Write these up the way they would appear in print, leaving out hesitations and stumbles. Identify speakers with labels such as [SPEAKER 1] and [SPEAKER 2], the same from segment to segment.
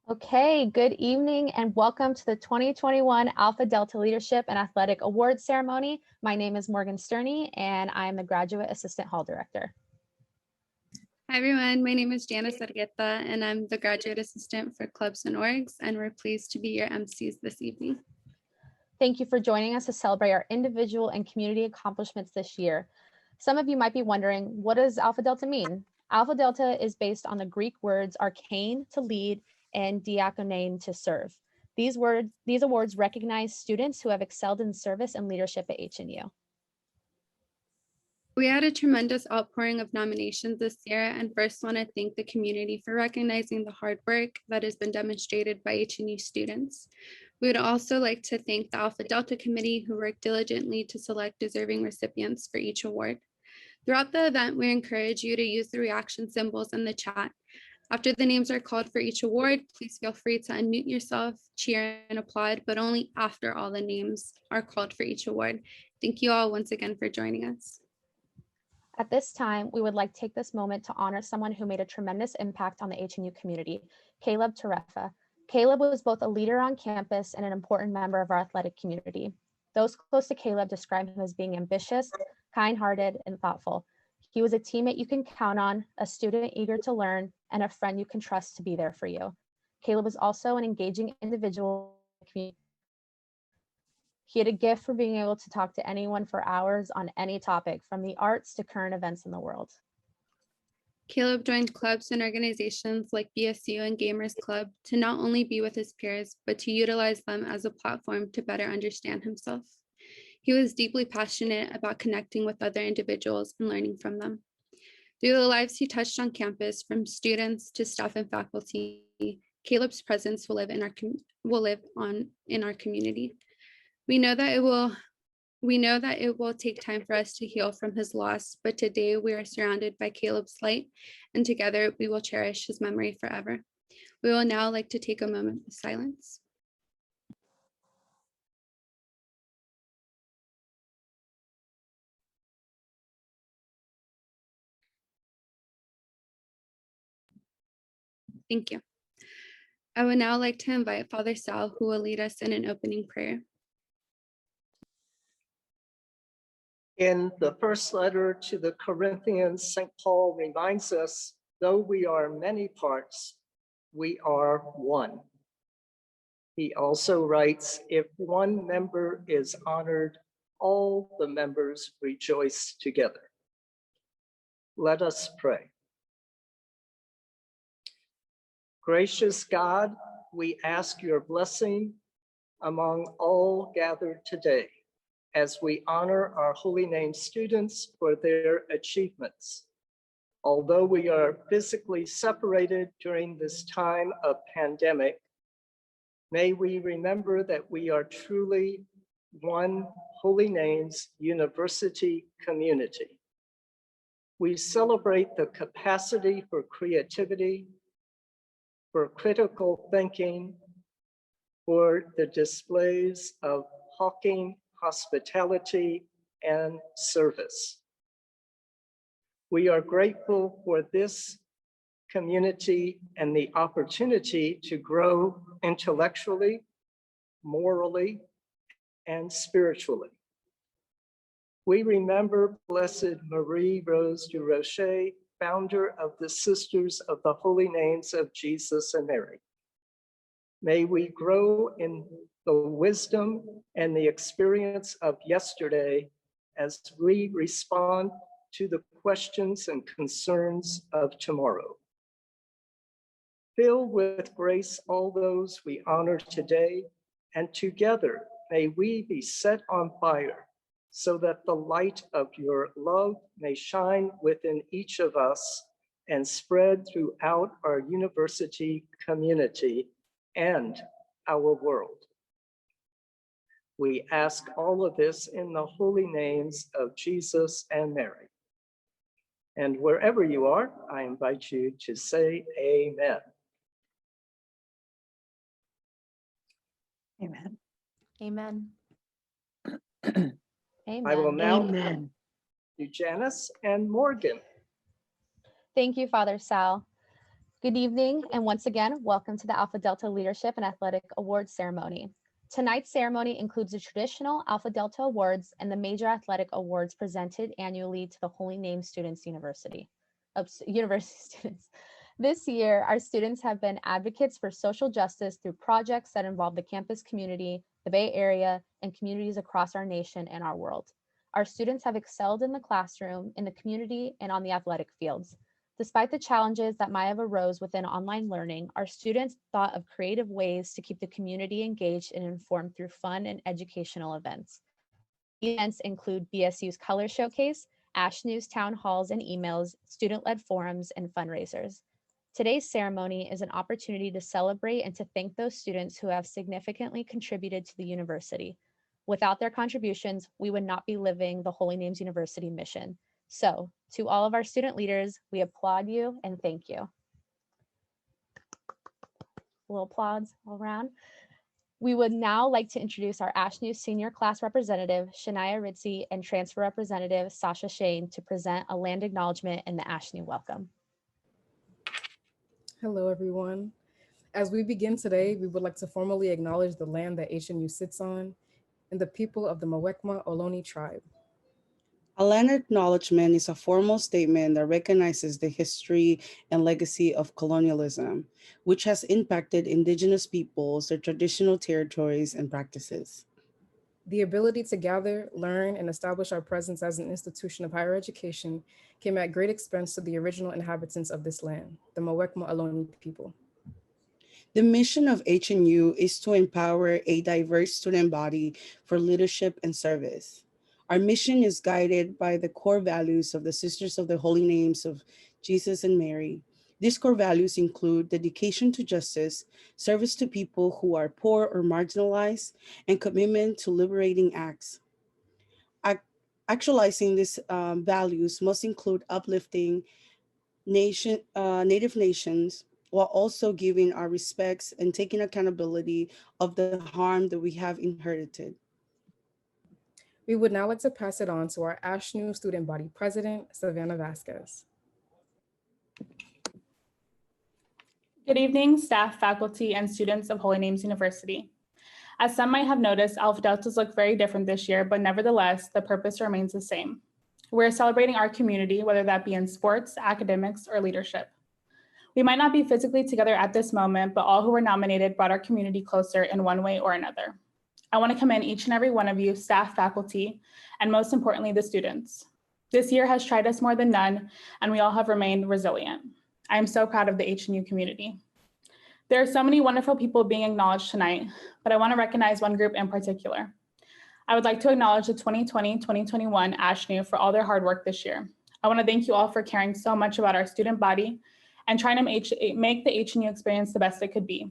[SPEAKER 1] Okay, good evening and welcome to the 2021 Alpha Delta Leadership and Athletic Awards Ceremony. My name is Morgan Sterney and I am the Graduate Assistant Hall Director.
[SPEAKER 2] Hi everyone, my name is Janice Argueta and I'm the Graduate Assistant for Clubs and Orgs, and we're pleased to be your MCs this evening.
[SPEAKER 1] Thank you for joining us to celebrate our individual and community accomplishments this year. Some of you might be wondering, what does Alpha Delta mean? Alpha Delta is based on the Greek words arcane, to lead, and diakonein, to serve. These awards recognize students who have excelled in service and leadership at HNU.
[SPEAKER 2] We had a tremendous outpouring of nominations this year, and first want to thank the community for recognizing the hard work that has been demonstrated by HNU students. We would also like to thank the Alpha Delta Committee who worked diligently to select deserving recipients for each award. Throughout the event, we encourage you to use the reaction symbols in the chat. After the names are called for each award, please feel free to unmute yourself, cheer and applaud, but only after all the names are called for each award. Thank you all once again for joining us.
[SPEAKER 1] At this time, we would like to take this moment to honor someone who made a tremendous impact on the HNU community, Caleb Terefa. Caleb was both a leader on campus and an important member of our athletic community. Those close to Caleb describe him as being ambitious, kind-hearted, and thoughtful. He was a teammate you can count on, a student eager to learn, and a friend you can trust to be there for you. Caleb was also an engaging individual in the community. He had a gift for being able to talk to anyone for hours on any topic, from the arts to current events in the world.
[SPEAKER 2] Caleb joined clubs and organizations like BSU and Gamers Club to not only be with his peers, but to utilize them as a platform to better understand himself. He was deeply passionate about connecting with other individuals and learning from them. Through the lives he touched on campus, from students to staff and faculty, Caleb's presence will live on in our community. We know that it will take time for us to heal from his loss, but today we are surrounded by Caleb's light, and together we will cherish his memory forever. We will now like to take a moment of silence. Thank you. I would now like to invite Father Sal, who will lead us in an opening prayer.
[SPEAKER 3] In the first letter to the Corinthians, St. Paul reminds us, though we are many parts, we are one. He also writes, if one member is honored, all the members rejoice together. Let us pray. Gracious God, we ask your blessing among all gathered today, as we honor our holy name students for their achievements. Although we are physically separated during this time of pandemic, may we remember that we are truly one Holy Names University community. We celebrate the capacity for creativity, for critical thinking, for the displays of hawking hospitality and service. We are grateful for this community and the opportunity to grow intellectually, morally, and spiritually. We remember Blessed Marie Rose du Rocher, founder of the Sisters of the Holy Names of Jesus and Mary. May we grow in the wisdom and the experience of yesterday as we respond to the questions and concerns of tomorrow. Fill with grace all those we honor today, and together may we be set on fire so that the light of your love may shine within each of us and spread throughout our university community and our world. We ask all of this in the holy names of Jesus and Mary. And wherever you are, I invite you to say amen.
[SPEAKER 4] Amen.
[SPEAKER 1] Amen. Amen.
[SPEAKER 3] I will now
[SPEAKER 4] Amen.
[SPEAKER 3] do Janice and Morgan.
[SPEAKER 1] Thank you, Father Sal. Good evening, and once again, welcome to the Alpha Delta Leadership and Athletic Awards ceremony. Tonight's ceremony includes the traditional Alpha Delta Awards and the major athletic awards presented annually to the Holy Name University students. This year, our students have been advocates for social justice through projects that involve the campus community, the Bay Area, and communities across our nation and our world. Our students have excelled in the classroom, in the community, and on the athletic fields. Despite the challenges that might have arose within online learning, our students thought of creative ways to keep the community engaged and informed through fun and educational events. Events include BSU's Color Showcase, Ash News town halls and emails, student-led forums, and fundraisers. Today's ceremony is an opportunity to celebrate and to thank those students who have significantly contributed to the university. Without their contributions, we would not be living the Holy Names University mission. So, to all of our student leaders, we applaud you and thank you. A little applause all around. We would now like to introduce our Ash News Senior Class Representative, Shania Ritzy, and Transfer Representative, Sasha Shane, to present a land acknowledgement and the Ash News welcome.
[SPEAKER 4] Hello, everyone. As we begin today, we would like to formally acknowledge the land that HNU sits on and the people of the Muwekma Ohlone tribe.
[SPEAKER 5] A land acknowledgement is a formal statement that recognizes the history and legacy of colonialism, which has impacted Indigenous peoples, their traditional territories and practices.
[SPEAKER 4] The ability to gather, learn, and establish our presence as an institution of higher education came at great expense to the original inhabitants of this land, the Muwekma Ohlone people.
[SPEAKER 5] The mission of HNU is to empower a diverse student body for leadership and service. Our mission is guided by the core values of the Sisters of the Holy Names of Jesus and Mary. These core values include dedication to justice, service to people who are poor or marginalized, and commitment to liberating acts. Actualizing these values must include uplifting Native nations, while also giving our respects and taking accountability of the harm that we have inherited.
[SPEAKER 4] We would now like to pass it on to our ASHNU Student Body President, Savannah Vasquez.
[SPEAKER 6] Good evening, staff, faculty, and students of Holy Names University. As some might have noticed, Alpha Deltas look very different this year, but nevertheless, the purpose remains the same. We're celebrating our community, whether that be in sports, academics, or leadership. We might not be physically together at this moment, but all who were nominated brought our community closer in one way or another. I want to commend each and every one of you, staff, faculty, and most importantly, the students. This year has tried us more than none, and we all have remained resilient. I am so proud of the HNU community. There are so many wonderful people being acknowledged tonight, but I want to recognize one group in particular. I would like to acknowledge the 2020-2021 ASHNU for all their hard work this year. I want to thank you all for caring so much about our student body and trying to make the HNU experience the best it could be.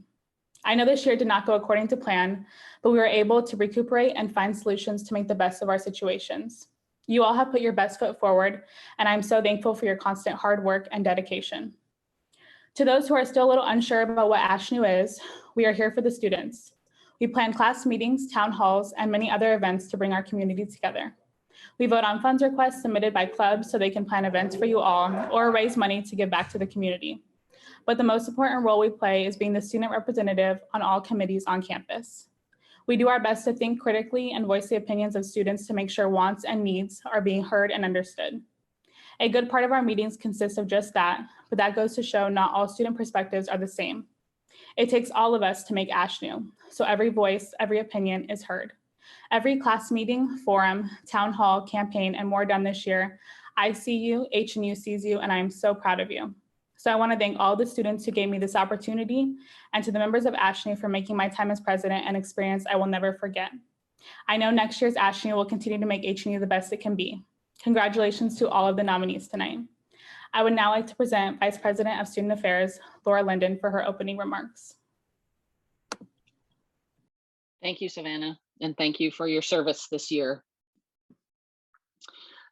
[SPEAKER 6] I know this year did not go according to plan, but we were able to recuperate and find solutions to make the best of our situations. You all have put your best foot forward, and I'm so thankful for your constant hard work and dedication. To those who are still a little unsure about what ASHNU is, we are here for the students. We plan class meetings, town halls, and many other events to bring our community together. We vote on funds requests submitted by clubs so they can plan events for you all or raise money to give back to the community. But the most important role we play is being the student representative on all committees on campus. We do our best to think critically and voice the opinions of students to make sure wants and needs are being heard and understood. A good part of our meetings consists of just that, but that goes to show not all student perspectives are the same. It takes all of us to make ASHNU, so every voice, every opinion is heard. Every class meeting, forum, town hall, campaign, and more done this year, I see you, HNU sees you, and I am so proud of you. So I want to thank all the students who gave me this opportunity and to the members of ASHNU for making my time as president an experience I will never forget. I know next year's ASHNU will continue to make HNU the best it can be. Congratulations to all of the nominees tonight. I would now like to present Vice President of Student Affairs, Laura Linden, for her opening remarks.
[SPEAKER 7] Thank you, Savannah, and thank you for your service this year.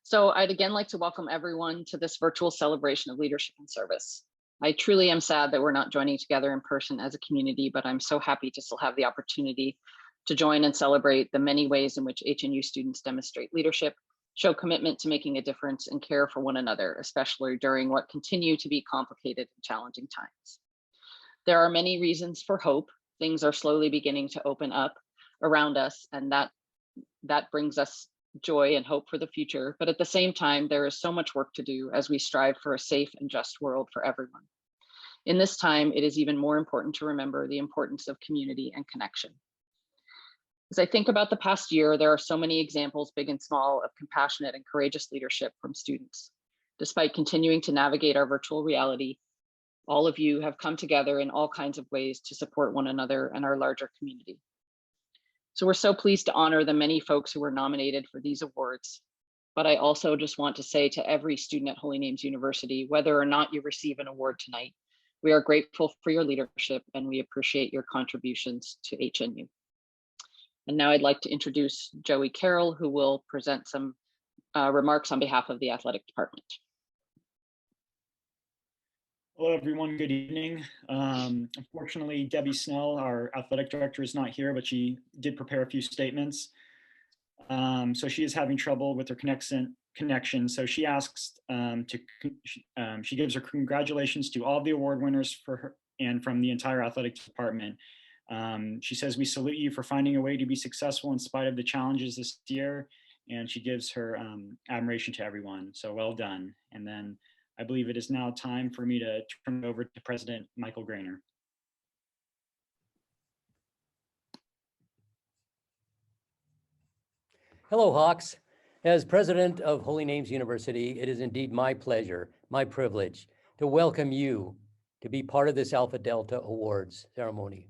[SPEAKER 7] So I'd again like to welcome everyone to this virtual celebration of leadership and service. I truly am sad that we're not joining together in person as a community, but I'm so happy to still have the opportunity to join and celebrate the many ways in which HNU students demonstrate leadership show commitment to making a difference, and care for one another, especially during what continue to be complicated and challenging times. There are many reasons for hope. Things are slowly beginning to open up around us, and that brings us joy and hope for the future. But at the same time, there is so much work to do as we strive for a safe and just world for everyone. In this time, it is even more important to remember the importance of community and connection. As I think about the past year, there are so many examples, big and small, of compassionate and courageous leadership from students. Despite continuing to navigate our virtual reality, all of you have come together in all kinds of ways to support one another and our larger community. So we're so pleased to honor the many folks who were nominated for these awards. But I also just want to say to every student at Holy Names University, whether or not you receive an award tonight, we are grateful for your leadership and we appreciate your contributions to HNU. And now I'd like to introduce Joey Carroll, who will present some remarks on behalf of the athletic department.
[SPEAKER 8] Hello, everyone. Good evening. Unfortunately, Debbie Snell, our athletic director, is not here, but she did prepare a few statements. So she is having trouble with her connection. So she asks she gives her congratulations to all the award winners for her and from the entire athletic department. She says, we salute you for finding a way to be successful in spite of the challenges this year. And she gives her admiration to everyone. So well done. And then I believe it is now time for me to turn it over to President Michael Grainer.
[SPEAKER 9] Hello, Hawks. As president of Holy Names University, it is indeed my pleasure, my privilege to welcome you to be part of this Alpha Delta Awards ceremony,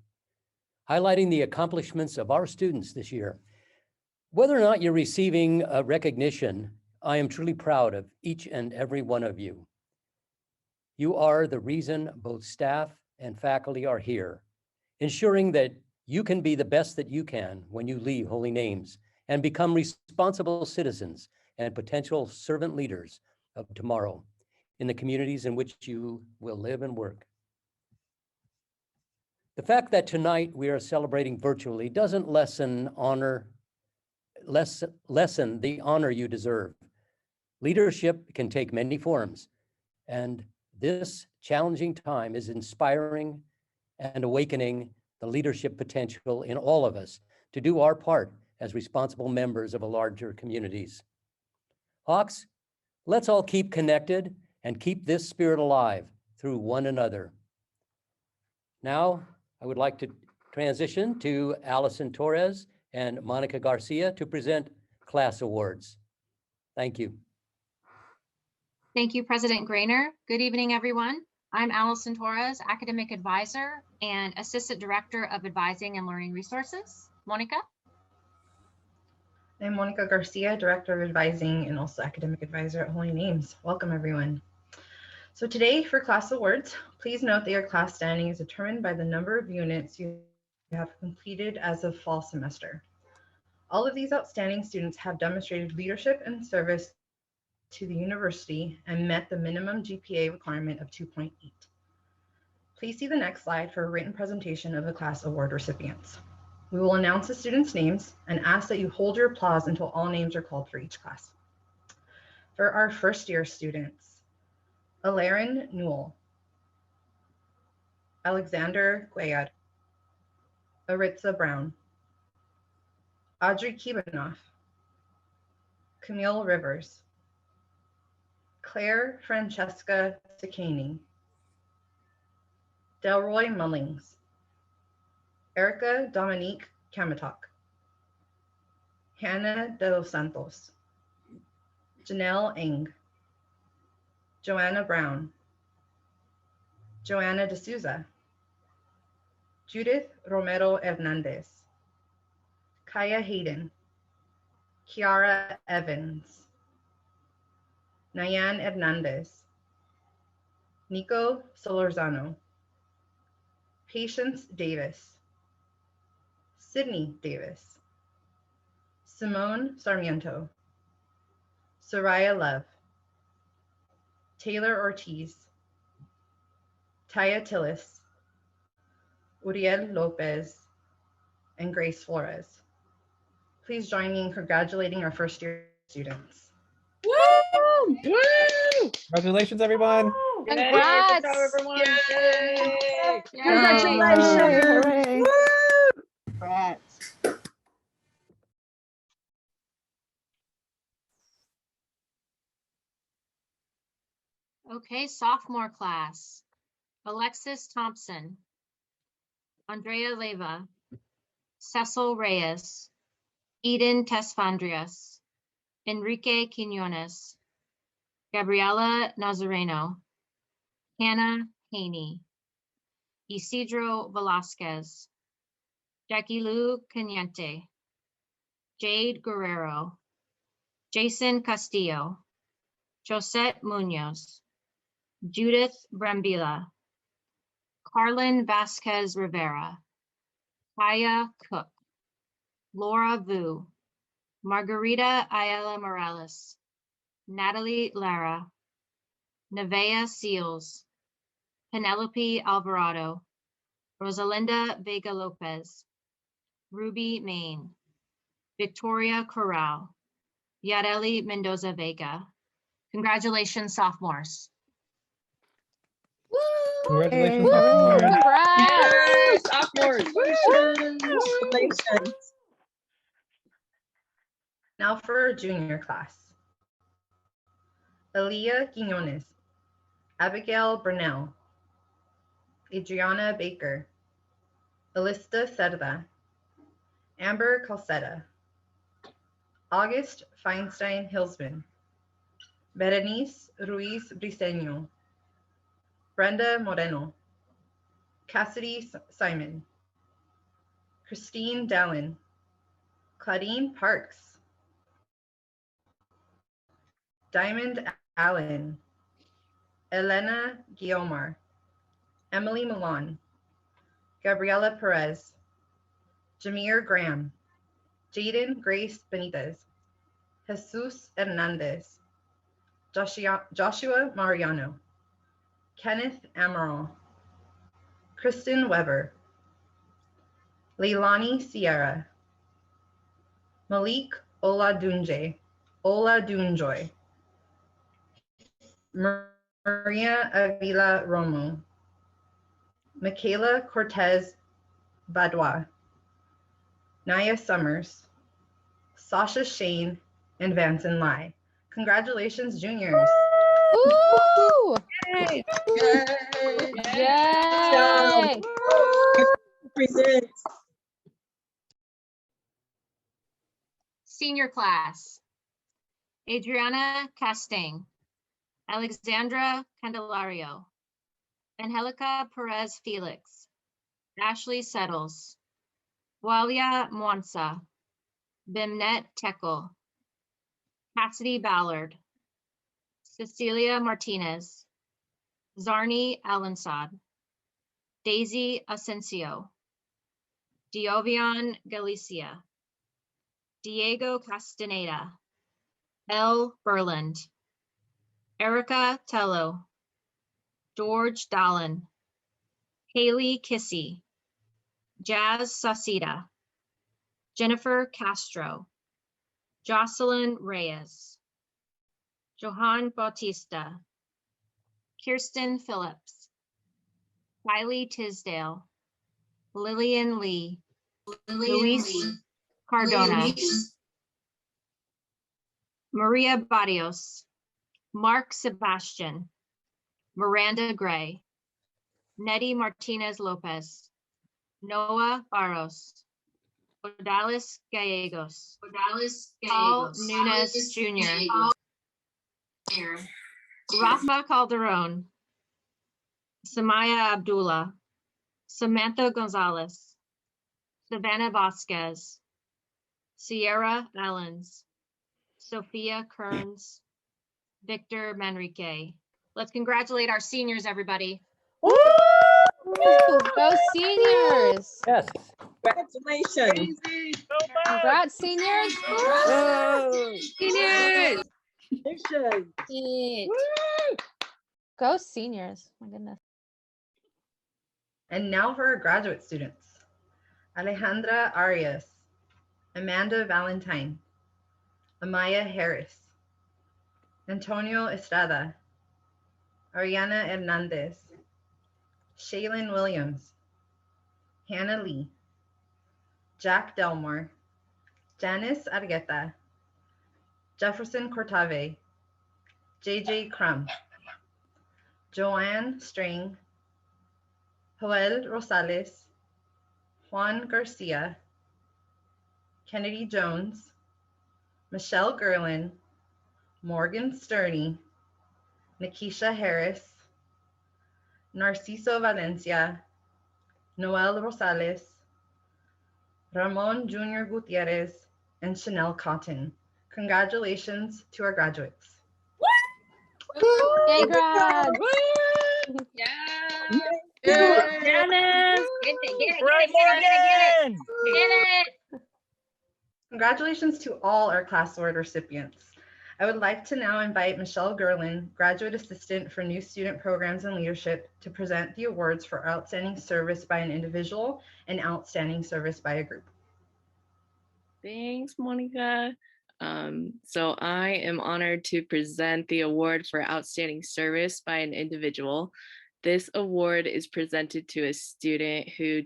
[SPEAKER 9] highlighting the accomplishments of our students this year. Whether or not you're receiving a recognition, I am truly proud of each and every one of you. You are the reason both staff and faculty are here, ensuring that you can be the best that you can when you leave Holy Names and become responsible citizens and potential servant leaders of tomorrow in the communities in which you will live and work. The fact that tonight we are celebrating virtually doesn't lessen the honor you deserve. Leadership can take many forms, and this challenging time is inspiring and awakening the leadership potential in all of us to do our part as responsible members of a larger communities. Hawks, let's all keep connected and keep this spirit alive through one another. Now, I would like to transition to Allison Torres and Monica Garcia to present class awards. Thank you.
[SPEAKER 10] Thank you, President Grainer. Good evening, everyone. I'm Allison Torres, Academic Advisor and Assistant Director of Advising and Learning Resources. Monica?
[SPEAKER 11] I'm Monica Garcia, Director of Advising and also Academic Advisor at Holy Names. Welcome, everyone. So today for class awards, please note that your class standing is determined by the number of units you have completed as of fall semester. All of these outstanding students have demonstrated leadership and service to the university and met the minimum GPA requirement of 2.8. Please see the next slide for a written presentation of the class award recipients. We will announce the students' names and ask that you hold your applause until all names are called for each class. For our first year students, Alarin Newell, Alexander Guayad, Aritza Brown, Audrey Kibanoff, Camille Rivers, Claire Francesca Sakani, Delroy Mullings, Erica Dominique Kamatok, Hannah De Los Santos, Janelle Eng, Joanna Brown, Joanna D'Souza, Judith Romero Hernandez, Kaya Hayden, Kiara Evans, Nayan Hernandez, Nico Solorzano, Patience Davis, Sydney Davis, Simone Sarmiento, Soraya Love, Taylor Ortiz, Taya Tillis, Uriel Lopez, and Grace Flores. Please join me in congratulating our first year students.
[SPEAKER 12] Woo! Woo! Congratulations, everyone.
[SPEAKER 1] Congrats.
[SPEAKER 12] Good job, everyone. Yay!
[SPEAKER 13] Congratulations.
[SPEAKER 4] Hooray.
[SPEAKER 13] Woo! Congrats.
[SPEAKER 10] Okay, sophomore class. Alexis Thompson, Andrea Leva, Cecil Reyes, Eden Tesfandrias, Enrique Quinones, Gabriela Nazareno, Hannah Haney, Isidro Velasquez, Jackie Lou Cañete, Jade Guerrero, Jason Castillo, Josette Munoz, Judith Brambila, Carlin Vasquez Rivera, Kaya Cook, Laura Vu, Margarita Ayala Morales, Natalie Lara, Nevea Seals, Penelope Alvarado, Rosalinda Vega Lopez, Ruby Main, Victoria Corral, Yareli Mendoza Vega. Congratulations, sophomores.
[SPEAKER 12] Congratulations, sophomores.
[SPEAKER 1] Congrats.
[SPEAKER 13] Yay, sophomores. Congratulations.
[SPEAKER 11] Now for our junior class. Aaliyah Quinones, Abigail Burnell, Adriana Baker, Alista Cerda, Amber Calcetta, August Feinstein Hilsman, Berenice Ruiz Briceño, Brenda Moreno, Cassidy Simon, Christine Dallin, Claudine Parks, Diamond Allen, Elena Guiomar, Emily Milan, Gabriela Perez, Jameer Graham, Jaden Grace Benitez, Jesus Hernandez, Joshua Mariano, Kenneth Amaral, Kristen Weber, Leilani Sierra, Malik Oladunjoy, Maria Avila Romo, Michaela Cortez Badois, Naya Summers, Sasha Shane, and Vanson Lai. Congratulations, juniors.
[SPEAKER 1] Woo!
[SPEAKER 13] Yay.
[SPEAKER 1] Yay!
[SPEAKER 13] Present.
[SPEAKER 10] Senior class. Adriana Castang, Alexandra Candelario, Angelica Perez Felix, Ashley Settles, Walia Mwansa, Bimnet Tekel, Cassidy Ballard, Cecilia Martinez, Zarni Alansad, Daisy Asensio, Diovian Galicia, Diego Castaneda, L. Berland, Erica Tello, George Dallin, Haley Kissy, Jazz Sasita, Jennifer Castro, Jocelyn Reyes, Johan Bautista, Kirsten Phillips, Kylie Tisdale, Lillian Lee, Luis Cardona, Maria Barrios, Mark Sebastian, Miranda Gray, Nettie Martinez Lopez, Noah Barros, Odalis Gallegos, Paul Nunez Jr., Rafa Calderon, Samaya Abdullah, Samantha Gonzalez, Savannah Vasquez, Sierra Allens, Sophia Kearns, Victor Manrique. Let's congratulate our seniors, everybody.
[SPEAKER 1] Woo! Go seniors!
[SPEAKER 9] Yes.
[SPEAKER 13] Congratulations.
[SPEAKER 1] Congrats, seniors!
[SPEAKER 13] Whoa.
[SPEAKER 10] Seniors!
[SPEAKER 13] Congratulations.
[SPEAKER 1] Go seniors! My goodness.
[SPEAKER 11] And now for our graduate students. Alejandra Arias, Amanda Valentine, Amaya Harris, Antonio Estrada, Ariana Hernandez, Shaylin Williams, Hannah Lee, Jack Delmore, Janice Argueta, Jefferson Cortave, JJ Crum, Joanne String, Joel Rosales, Juan Garcia, Kennedy Jones, Michelle Gerlin, Morgan Sterney, Nikisha Harris, Narciso Valencia, Noel Rosales, Ramon Jr. Gutierrez, and Chanel Cotton. Congratulations to our graduates.
[SPEAKER 1] Yay, grad!
[SPEAKER 10] Yeah.
[SPEAKER 13] Janice!
[SPEAKER 10] Get it.
[SPEAKER 11] Congratulations to all our class award recipients. I would like to now invite Michelle Gerlin, Graduate Assistant for New Student Programs and Leadership, to present the awards for outstanding service by an individual and outstanding service by a group.
[SPEAKER 14] Thanks, Monica. So I am honored to present the award for outstanding service by an individual. This award is presented to a student who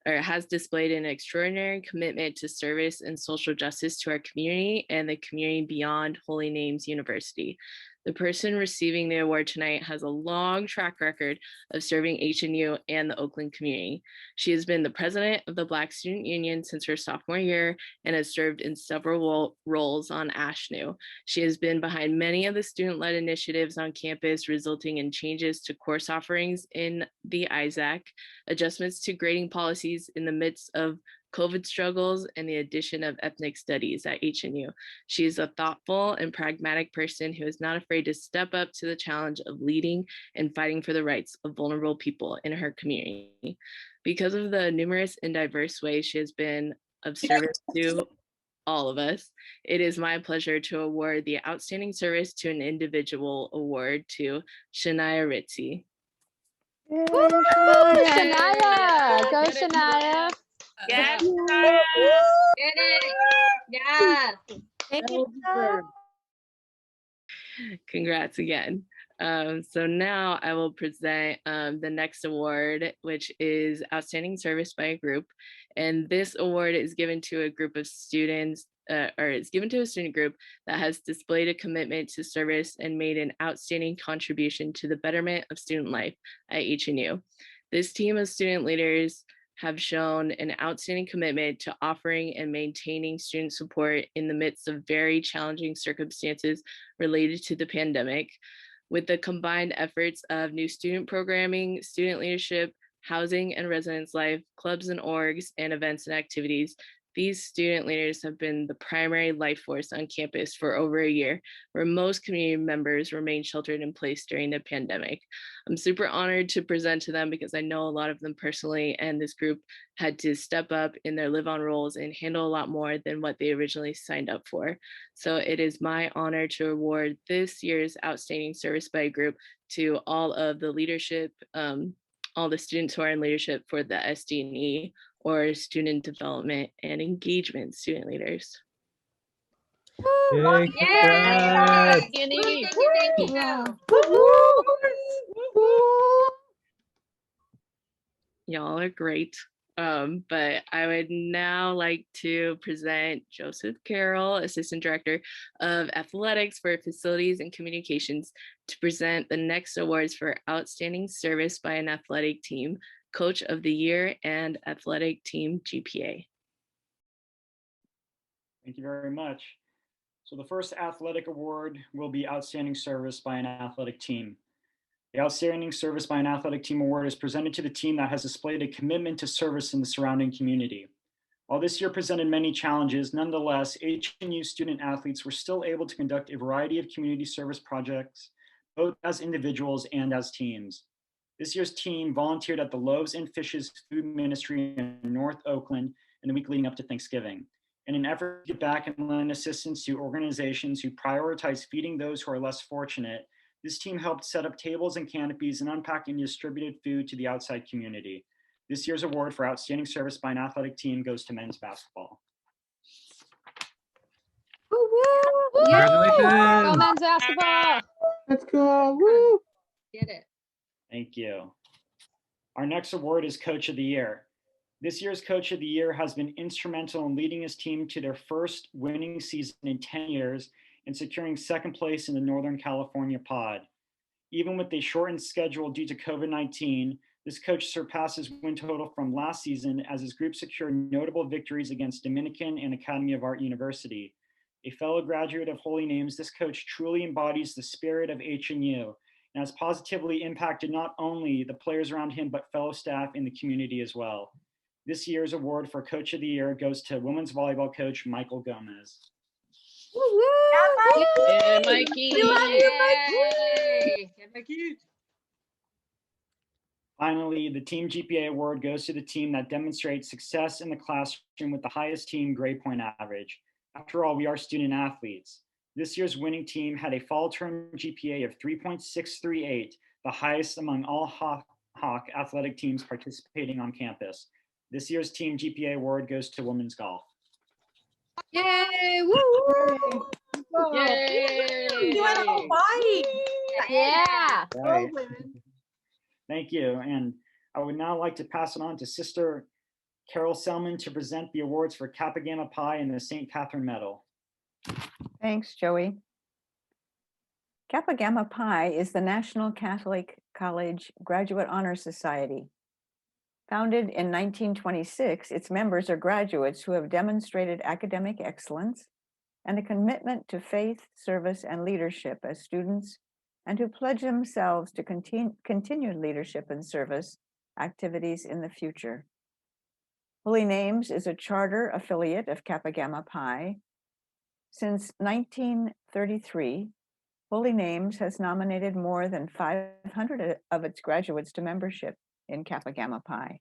[SPEAKER 14] has displayed an extraordinary commitment to service and social justice to our community and the community beyond Holy Names University. The person receiving the award tonight has a long track record of serving HNU and the Oakland community. She has been the president of the Black Student Union since her sophomore year and has served in several roles on ASHNU. She has been behind many of the student-led initiatives on campus, resulting in changes to course offerings in the ISAC, adjustments to grading policies in the midst of COVID struggles, and the addition of ethnic studies at HNU. She is a thoughtful and pragmatic person who is not afraid to step up to the challenge of leading and fighting for the rights of vulnerable people in her community. Because of the numerous and diverse ways she has been of service to all of us, it is my pleasure to award the Outstanding Service to an Individual award to Shania Ritzy.
[SPEAKER 1] Woo! Shania! Go, Shania!
[SPEAKER 13] Yes,
[SPEAKER 10] Get it. Yeah.
[SPEAKER 1] Thank you.
[SPEAKER 14] Congrats again. So now I will present the next award, which is Outstanding Service by a Group. And this award is given to a group of students, or it's given to a student group that has displayed a commitment to service and made an outstanding contribution to the betterment of student life at HNU. This team of student leaders have shown an outstanding commitment to offering and maintaining student support in the midst of very challenging circumstances related to the pandemic. With the combined efforts of new student programming, student leadership, housing and residence life, clubs and orgs, and events and activities, these student leaders have been the primary life force on campus for over a year, where most community members remain sheltered in place during the pandemic. I'm super honored to present to them because I know a lot of them personally, and this group had to step up in their live-on roles and handle a lot more than what they originally signed up for. So it is my honor to award this year's Outstanding Service by a Group to all of the leadership, all the students who are in leadership for the SD&E, or Student Development and Engagement student leaders.
[SPEAKER 12] Yay, congrats.
[SPEAKER 14] Y'all are great. But I would now like to present Joseph Carroll, Assistant Director of Athletics for Facilities and Communications, to present the next awards for Outstanding Service by an Athletic Team, Coach of the Year, and Athletic Team GPA.
[SPEAKER 8] Thank you very much. So the first athletic award will be Outstanding Service by an Athletic Team. The Outstanding Service by an Athletic Team award is presented to the team that has displayed a commitment to service in the surrounding community. While this year presented many challenges, nonetheless, HNU student athletes were still able to conduct a variety of community service projects, both as individuals and as teams. This year's team volunteered at the Loaves and Fishes Food Ministry in North Oakland in the week leading up to Thanksgiving, in an effort to get back and lend assistance to organizations who prioritize feeding those who are less fortunate. This team helped set up tables and canopies and unpack and distributed food to the outside community. This year's award for Outstanding Service by an Athletic Team goes to men's basketball.
[SPEAKER 1] Woo
[SPEAKER 12] Congratulations.
[SPEAKER 1] Go men's basketball.
[SPEAKER 12] Let's go. Woo.
[SPEAKER 10] Get it.
[SPEAKER 8] Thank you. Our next award is Coach of the Year. This year's Coach of the Year has been instrumental in leading his team to their first winning season in 10 years and securing second place in the Northern California pod. Even with a shortened schedule due to COVID-19, this coach surpasses win total from last season as his group secured notable victories against Dominican and Academy of Art University. A fellow graduate of Holy Names, this coach truly embodies the spirit of HNU and has positively impacted not only the players around him, but fellow staff in the community as well. This year's award for Coach of the Year goes to women's volleyball coach Michael Gomez.
[SPEAKER 7] Yeah, Mikey.
[SPEAKER 10] We love you, Mikey. Yeah, Mikey.
[SPEAKER 8] Finally, the Team GPA Award goes to the team that demonstrates success in the classroom with the highest team grade point average. After all, we are student athletes. This year's winning team had a fall term GPA of 3.638, the highest among all Hawk athletic teams participating on campus. This year's Team GPA Award goes to women's golf.
[SPEAKER 10] Yay! Woo!
[SPEAKER 7] Yay!
[SPEAKER 13] You had a whole fight.
[SPEAKER 1] Yeah.
[SPEAKER 8] Right. Thank you. And I would now like to pass it on to Sister Carroll Selman to present the awards for Kappa Gamma Pi and the St. Catherine Medal.
[SPEAKER 15] Thanks, Joey. Kappa Gamma Pi is the National Catholic College Graduate Honor Society. Founded in 1926, its members are graduates who have demonstrated academic excellence and a commitment to faith, service, and leadership as students, and who pledge themselves to continued leadership and service activities in the future. Holy Names is a charter affiliate of Kappa Gamma Pi. Since 1933, Holy Names has nominated more than 500 of its graduates to membership in Kappa Gamma Pi.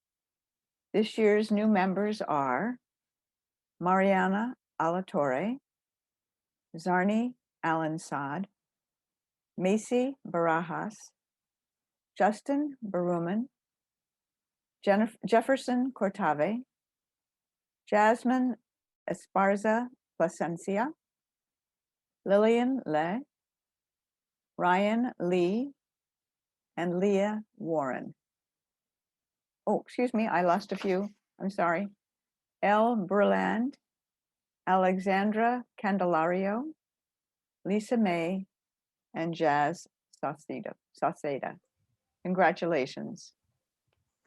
[SPEAKER 15] This year's new members are Mariana Alatorre, Zarni Alansad, Macy Barajas, Justin Baruman, Jefferson Cortave, Jasmine Esparza Plasencia, Lillian Le, Ryan Lee, and Leah Warren. Oh, excuse me, I lost a few. I'm sorry. Elle Burland, Alexandra Candelario, Lisa May, and Jazz Sauceda. Congratulations.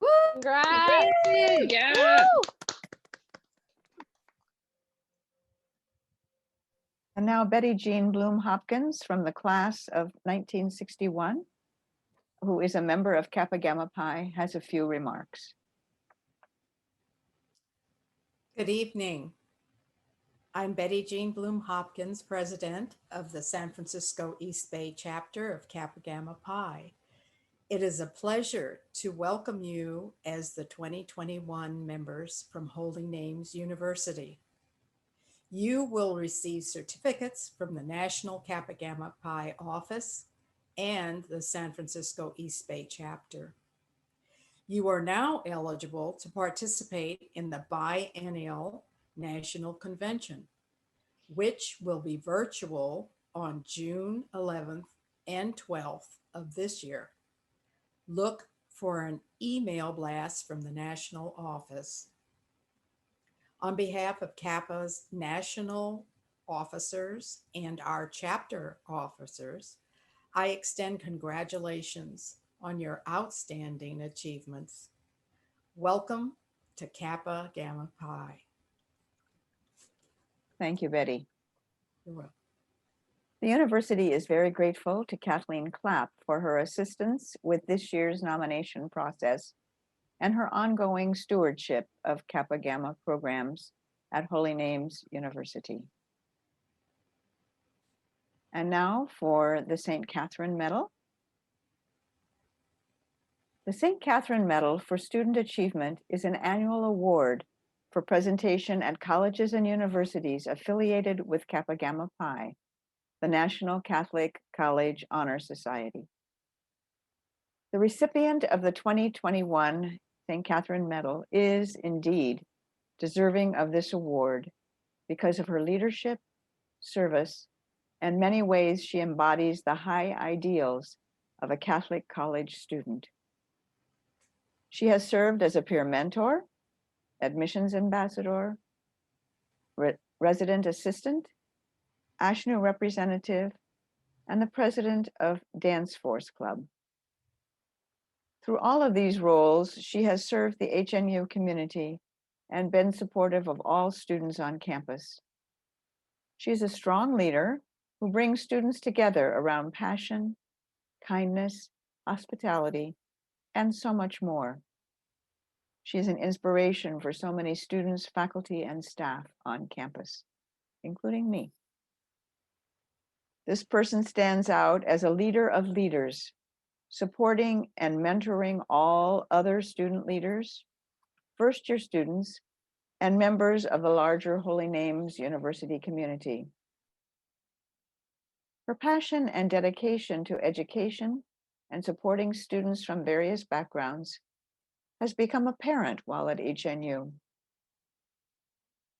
[SPEAKER 1] Woo! Congrats.
[SPEAKER 7] Yeah.
[SPEAKER 1] Woo!
[SPEAKER 15] And now Betty Jean Bloom Hopkins from the class of 1961, who is a member of Kappa Gamma Pi, has a few remarks.
[SPEAKER 16] Good evening. I'm Betty Jean Bloom Hopkins, president of the San Francisco East Bay chapter of Kappa Gamma Pi. It is a pleasure to welcome you as the 2021 members from Holy Names University. You will receive certificates from the National Kappa Gamma Pi office and the San Francisco East Bay chapter. You are now eligible to participate in the biennial National Convention, which will be virtual on June 11th and 12th of this year. Look for an email blast from the national office. On behalf of Kappa's national officers and our chapter officers, I extend congratulations on your outstanding achievements. Welcome to Kappa Gamma Pi.
[SPEAKER 15] Thank you, Betty.
[SPEAKER 16] You're welcome.
[SPEAKER 15] The university is very grateful to Kathleen Clapp for her assistance with this year's nomination process and her ongoing stewardship of Kappa Gamma programs at Holy Names University. And now for the St. Catherine Medal. The St. Catherine Medal for Student Achievement is an annual award for presentation at colleges and universities affiliated with Kappa Gamma Pi, the National Catholic College Honor Society. The recipient of the 2021 St. Catherine Medal is indeed deserving of this award because of her leadership, service, and many ways she embodies the high ideals of a Catholic college student. She has served as a peer mentor, admissions ambassador, resident assistant, ASHNU representative, and the president of Dance Force Club. Through all of these roles, she has served the HNU community and been supportive of all students on campus. She is a strong leader who brings students together around passion, kindness, hospitality, and so much more. She is an inspiration for so many students, faculty, and staff on campus, including me. This person stands out as a leader of leaders, supporting and mentoring all other student leaders, first-year students, and members of the larger Holy Names University community. Her passion and dedication to education and supporting students from various backgrounds has become apparent while at HNU.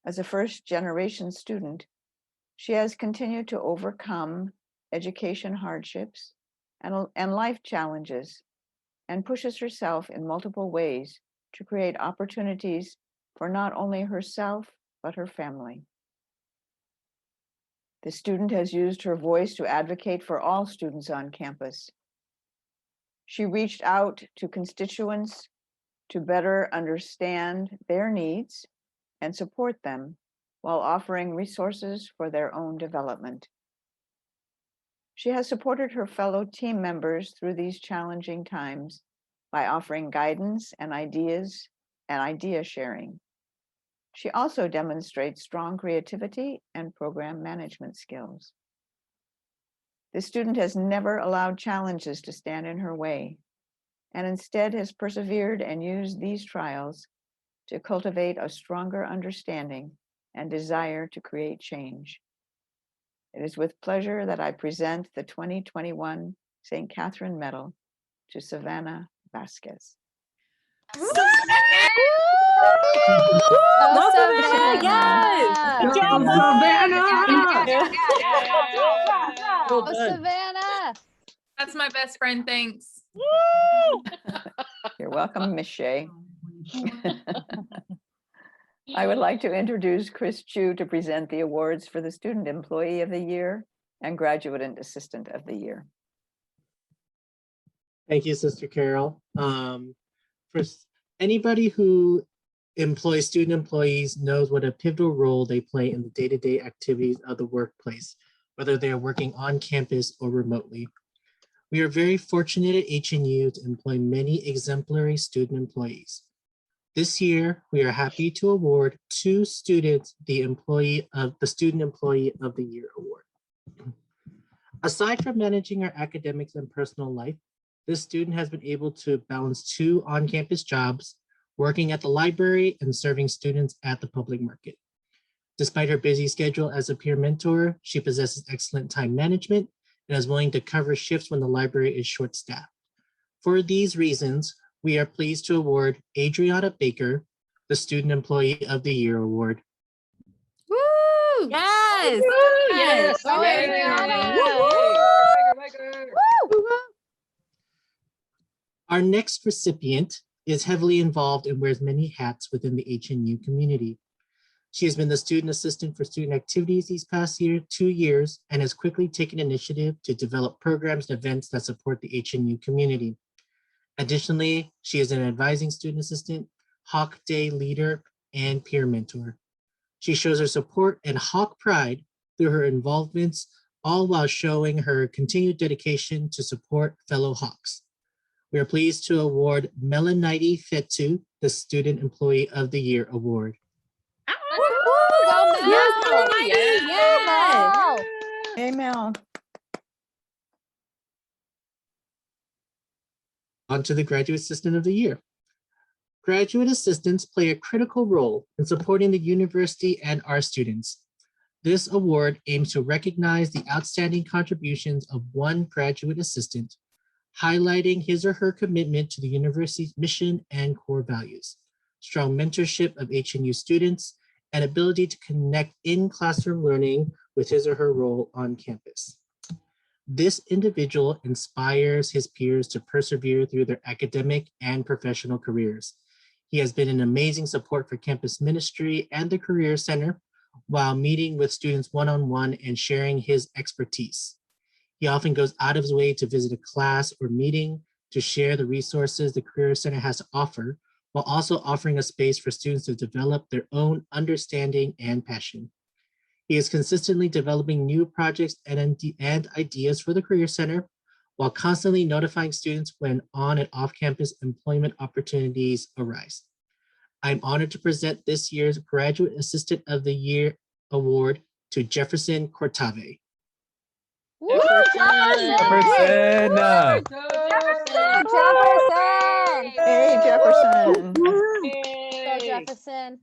[SPEAKER 15] As a first-generation student, she has continued to overcome education hardships and life challenges and pushes herself in multiple ways to create opportunities for not only herself, but her family. The student has used her voice to advocate for all students on campus. She reached out to constituents to better understand their needs and support them while offering resources for their own development. She has supported her fellow team members through these challenging times by offering guidance and ideas and idea sharing. She also demonstrates strong creativity and program management skills. The student has never allowed challenges to stand in her way, and instead has persevered and used these trials to cultivate a stronger understanding and desire to create change. It is with pleasure that I present the 2021 St. Catherine Medal to Savannah Vasquez.
[SPEAKER 1] Go
[SPEAKER 13] Savannah!
[SPEAKER 1] Savannah!
[SPEAKER 13] Good job, Savannah!
[SPEAKER 1] Go Savannah!
[SPEAKER 17] That's my best friend, thanks.
[SPEAKER 15] You're welcome, Ms. Shea. I would like to introduce Chris Chu to present the awards for the Student Employee of the Year and Graduate and Assistant of the Year.
[SPEAKER 12] Thank you, Sister Carroll. For anybody who employs student employees knows what a pivotal role they play in the day-to-day activities of the workplace, whether they are working on campus or remotely. We are very fortunate at HNU to employ many exemplary student employees. This year, we are happy to award 2 students the Student Employee of the Year award. Aside from managing our academics and personal life, this student has been able to balance 2 on-campus jobs, working at the library and serving students at the public market. Despite her busy schedule as a peer mentor, she possesses excellent time management and is willing to cover shifts when the library is short-staffed. For these reasons, we are pleased to award Adriana Baker the Student Employee of the Year award.
[SPEAKER 17] Woo! Yes!
[SPEAKER 13] Yes!
[SPEAKER 1] Go Adriana!
[SPEAKER 12] Our next recipient is heavily involved and wears many hats within the HNU community. She has been the student assistant for student activities these past 2 years and has quickly taken initiative to develop programs and events that support the HNU community. Additionally, she is an advising student assistant, Hawk Day leader, and peer mentor. She shows her support and Hawk pride through her involvements, all while showing her continued dedication to support fellow Hawks. We are pleased to award Melanite Fetu the Student Employee of the Year award.
[SPEAKER 15] Hey, Mel.
[SPEAKER 12] On to the Graduate Assistant of the Year. Graduate assistants play a critical role in supporting the university and our students. This award aims to recognize the outstanding contributions of one graduate assistant, highlighting his or her commitment to the university's mission and core values, strong mentorship of HNU students, and ability to connect in classroom learning with his or her role on campus. This individual inspires his peers to persevere through their academic and professional careers. He has been an amazing support for campus ministry and the Career Center while meeting with students one-on-one and sharing his expertise. He often goes out of his way to visit a class or meeting to share the resources the Career Center has to offer, while also offering a space for students to develop their own understanding and passion. He is consistently developing new projects and ideas for the Career Center, while constantly notifying students when on and off-campus employment opportunities arise. I'm honored to present this year's Graduate Assistant of the Year Award to Jefferson Cortave.
[SPEAKER 9] Jefferson!
[SPEAKER 15] Jefferson! Hey, Jefferson!
[SPEAKER 1] Go Jefferson.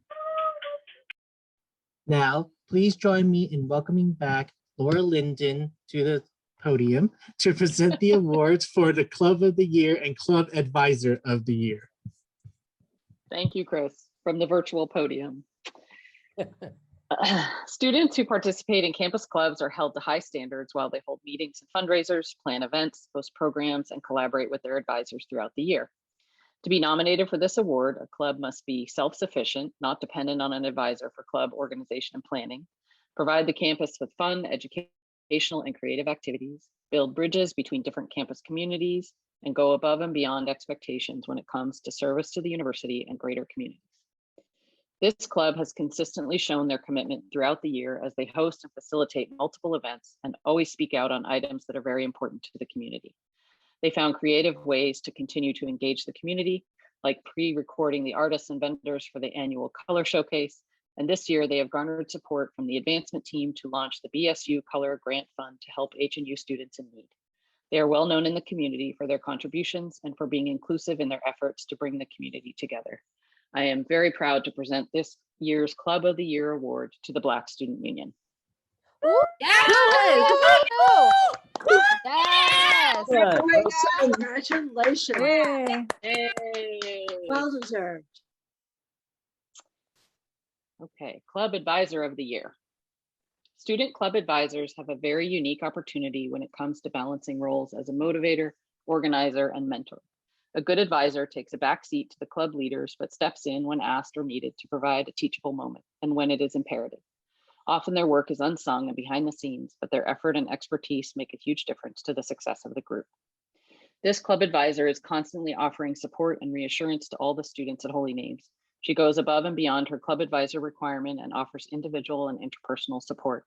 [SPEAKER 12] Now, please join me in welcoming back Laura Linden to the podium to present the awards for the Club of the Year and Club Advisor of the Year.
[SPEAKER 7] Thank you, Chris, from the virtual podium. Students who participate in campus clubs are held to high standards while they hold meetings and fundraisers, plan events, host programs, and collaborate with their advisors throughout the year. To be nominated for this award, a club must be self-sufficient, not dependent on an advisor for club organization and planning, provide the campus with fun, educational, and creative activities, build bridges between different campus communities, and go above and beyond expectations when it comes to service to the university and greater communities. This club has consistently shown their commitment throughout the year as they host and facilitate multiple events and always speak out on items that are very important to the community. They found creative ways to continue to engage the community, like pre-recording the artists and vendors for the annual color showcase. And this year they have garnered support from the advancement team to launch the BSU Color Grant Fund to help HNU students in need. They are well known in the community for their contributions and for being inclusive in their efforts to bring the community together. I am very proud to present this year's Club of the Year Award to the Black Student Union.
[SPEAKER 1] Yes!
[SPEAKER 18] Congratulations.
[SPEAKER 7] Yay.
[SPEAKER 18] Well deserved.
[SPEAKER 7] Okay, Club Advisor of the Year. Student club advisors have a very unique opportunity when it comes to balancing roles as a motivator, organizer, and mentor. A good advisor takes a back seat to the club leaders, but steps in when asked or needed to provide a teachable moment and when it is imperative. Often their work is unsung and behind the scenes, but their effort and expertise make a huge difference to the success of the group. This club advisor is constantly offering support and reassurance to all the students at Holy Names. She goes above and beyond her club advisor requirement and offers individual and interpersonal support.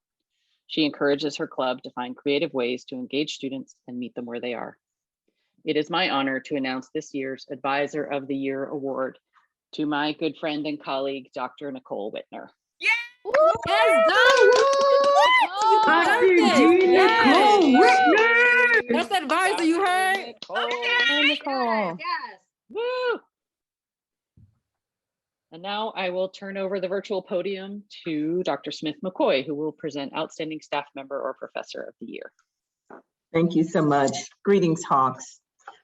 [SPEAKER 7] She encourages her club to find creative ways to engage students and meet them where they are. It is my honor to announce this year's Advisor of the Year Award to my good friend and colleague, Dr. Nicole Whitner.
[SPEAKER 18] Nicole Whitner!
[SPEAKER 15] That's the advisor you heard.
[SPEAKER 7] Nicole. Woo! And now I will turn over the virtual podium to Dr. Smith McCoy, who will present Outstanding Staff Member or Professor of the Year.
[SPEAKER 19] Thank you so much. Greetings, Hawks.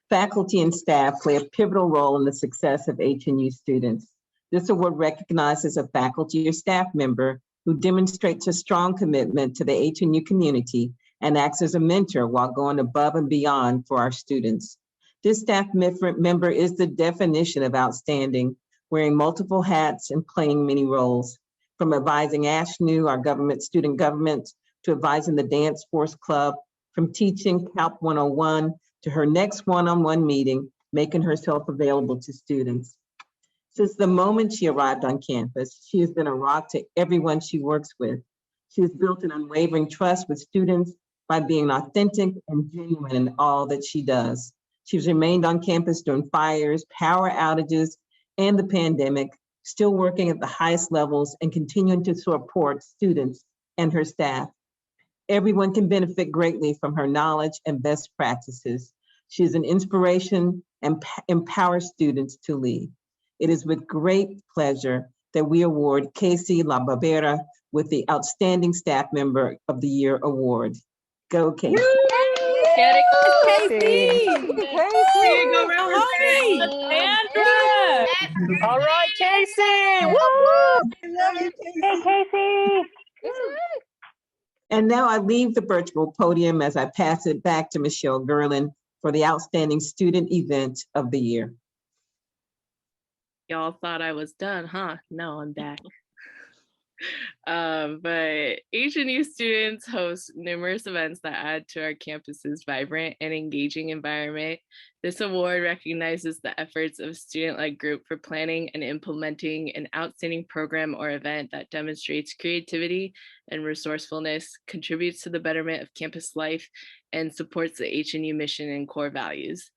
[SPEAKER 19] Faculty and staff play a pivotal role in the success of HNU students. This award recognizes a faculty or staff member who demonstrates a strong commitment to the HNU community and acts as a mentor while going above and beyond for our students. This staff member is the definition of outstanding, wearing multiple hats and playing many roles, from advising ASHNU, our student government, to advising the Dance Force Club, from teaching CALP 101 to her next one-on-one meeting, making herself available to students. Since the moment she arrived on campus, she has been a rock to everyone she works with. She has built an unwavering trust with students by being authentic and genuine in all that she does. She's remained on campus during fires, power outages, and the pandemic, still working at the highest levels and continuing to support students and her staff. Everyone can benefit greatly from her knowledge and best practices. She is an inspiration and empowers students to lead. It is with great pleasure that we award Casey La Barbera with the Outstanding Staff Member of the Year Award. Go, Casey.
[SPEAKER 17] Casey!
[SPEAKER 18] All right, Casey!
[SPEAKER 17] Woo!
[SPEAKER 18] Hey, Casey!
[SPEAKER 19] And now I leave the virtual podium as I pass it back to Michelle Gerlin for the Outstanding Student Event of the Year.
[SPEAKER 14] Y'all thought I was done, huh? No, I'm back. But HNU students host numerous events that add to our campus's vibrant and engaging environment. This award recognizes the efforts of a student-led group for planning and implementing an outstanding program or event that demonstrates creativity and resourcefulness, contributes to the betterment of campus life, and supports the HNU mission and core values.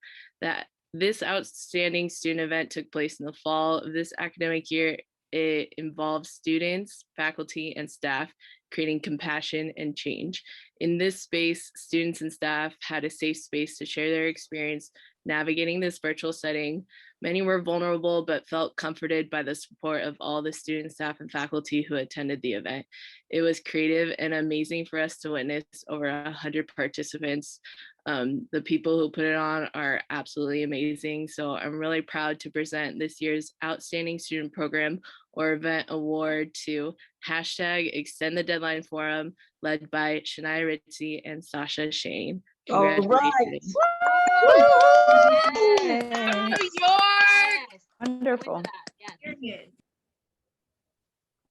[SPEAKER 14] This outstanding student event took place in the fall of this academic year. It involves students, faculty, and staff creating compassion and change. In this space, students and staff had a safe space to share their experience navigating this virtual setting. Many were vulnerable, but felt comforted by the support of all the students, staff, and faculty who attended the event. It was creative and amazing for us to witness over 100 participants. The people who put it on are absolutely amazing. So I'm really proud to present this year's Outstanding Student Program or Event Award to #ExtendTheDeadline Forum, led by Shania Ritchie and Sasha Shane. Congratulations.
[SPEAKER 15] New
[SPEAKER 18] York!
[SPEAKER 15] Wonderful.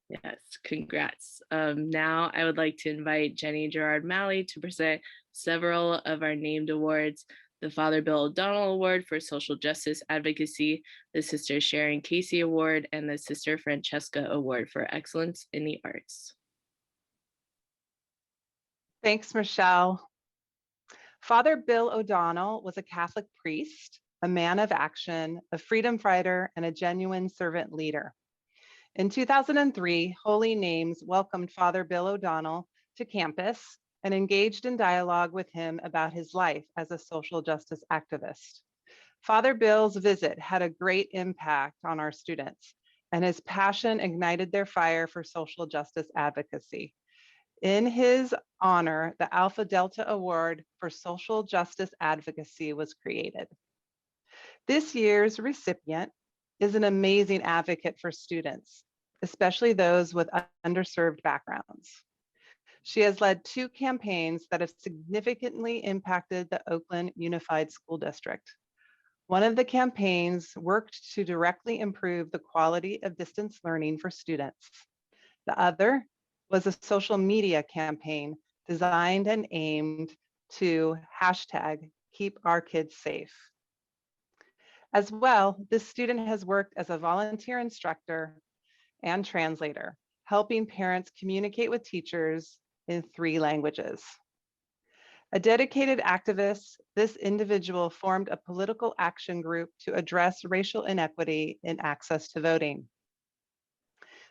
[SPEAKER 14] Yes, congrats. Now I would like to invite Jenny Gerard Malley to present several of our named awards: the Father Bill O'Donnell Award for Social Justice Advocacy, the Sister Sharon Casey Award, and the Sister Francesca Award for Excellence in the Arts.
[SPEAKER 20] Thanks, Michelle. Father Bill O'Donnell was a Catholic priest, a man of action, a freedom fighter, and a genuine servant leader. In 2003, Holy Names welcomed Father Bill O'Donnell to campus and engaged in dialogue with him about his life as a social justice activist. Father Bill's visit had a great impact on our students, and his passion ignited their fire for social justice advocacy. In his honor, the Alpha Delta Award for Social Justice Advocacy was created. This year's recipient is an amazing advocate for students, especially those with underserved backgrounds. She has led 2 campaigns that have significantly impacted the Oakland Unified School District. One of the campaigns worked to directly improve the quality of distance learning for students. The other was a social media campaign designed and aimed to #KeepOurKidsSafe. As well, this student has worked as a volunteer instructor and translator, helping parents communicate with teachers in 3 languages. A dedicated activist, this individual formed a political action group to address racial inequity in access to voting.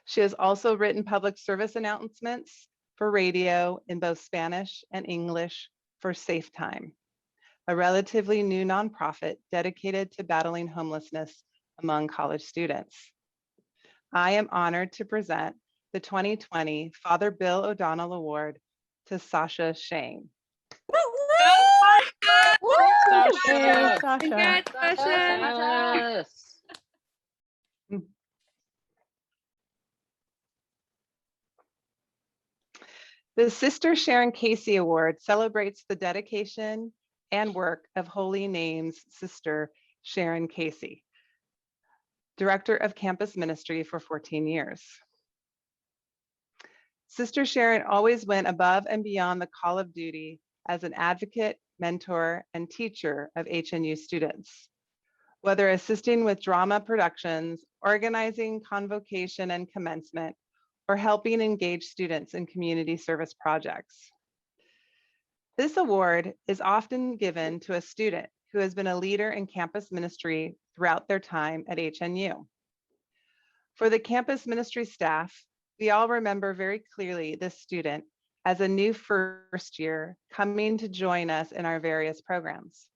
[SPEAKER 20] She has also written public service announcements for radio in both Spanish and English for Safe Time, a relatively new nonprofit dedicated to battling homelessness among college students. I am honored to present the 2020 Father Bill O'Donnell Award to Sasha Shane.
[SPEAKER 15] Yay, Sasha.
[SPEAKER 14] Congrats, Sasha.
[SPEAKER 20] The Sister Sharon Casey Award celebrates the dedication and work of Holy Names Sister Sharon Casey, Director of Campus Ministry for 14 years. Sister Sharon always went above and beyond the call of duty as an advocate, mentor, and teacher of HNU students. Whether assisting with drama productions, organizing convocation and commencement, or helping engage students in community service projects. This award is often given to a student who has been a leader in campus ministry throughout their time at HNU. For the campus ministry staff, we all remember very clearly this student as a new first year coming to join us in our various programs.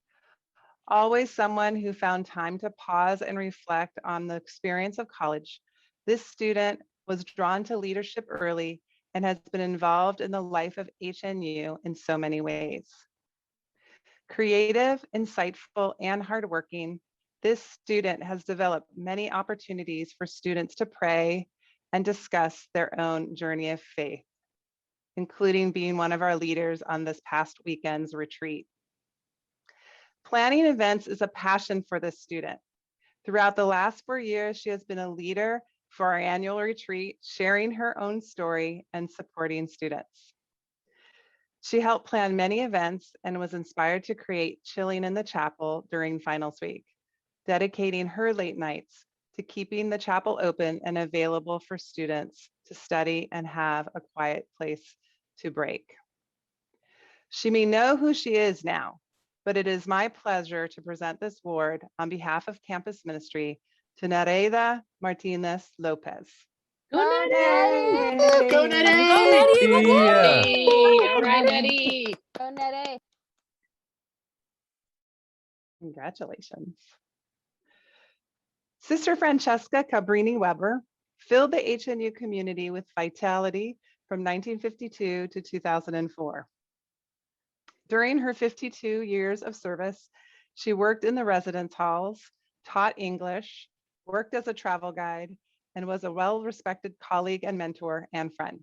[SPEAKER 20] Always someone who found time to pause and reflect on the experience of college, this student was drawn to leadership early and has been involved in the life of HNU in so many ways. Creative, insightful, and hardworking, this student has developed many opportunities for students to pray and discuss their own journey of faith. including being one of our leaders on this past weekend's retreat. Planning events is a passion for this student. Throughout the last 4 years, she has been a leader for our annual retreat, sharing her own story and supporting students. She helped plan many events and was inspired to create Chilling in the Chapel during finals week, dedicating her late nights to keeping the chapel open and available for students to study and have a quiet place to break. She may know who she is now, but it is my pleasure to present this award on behalf of campus ministry to Nereida Martinez Lopez.
[SPEAKER 17] Go
[SPEAKER 18] Nettie!
[SPEAKER 12] Go Nettie!
[SPEAKER 7] All right, Nettie.
[SPEAKER 1] Go Nettie.
[SPEAKER 20] Congratulations. Sister Francesca Cabrini Weber filled the HNU community with vitality from 1952 to 2004. During her 52 years of service, she worked in the residence halls, taught English, worked as a travel guide, and was a well-respected colleague and mentor and friend.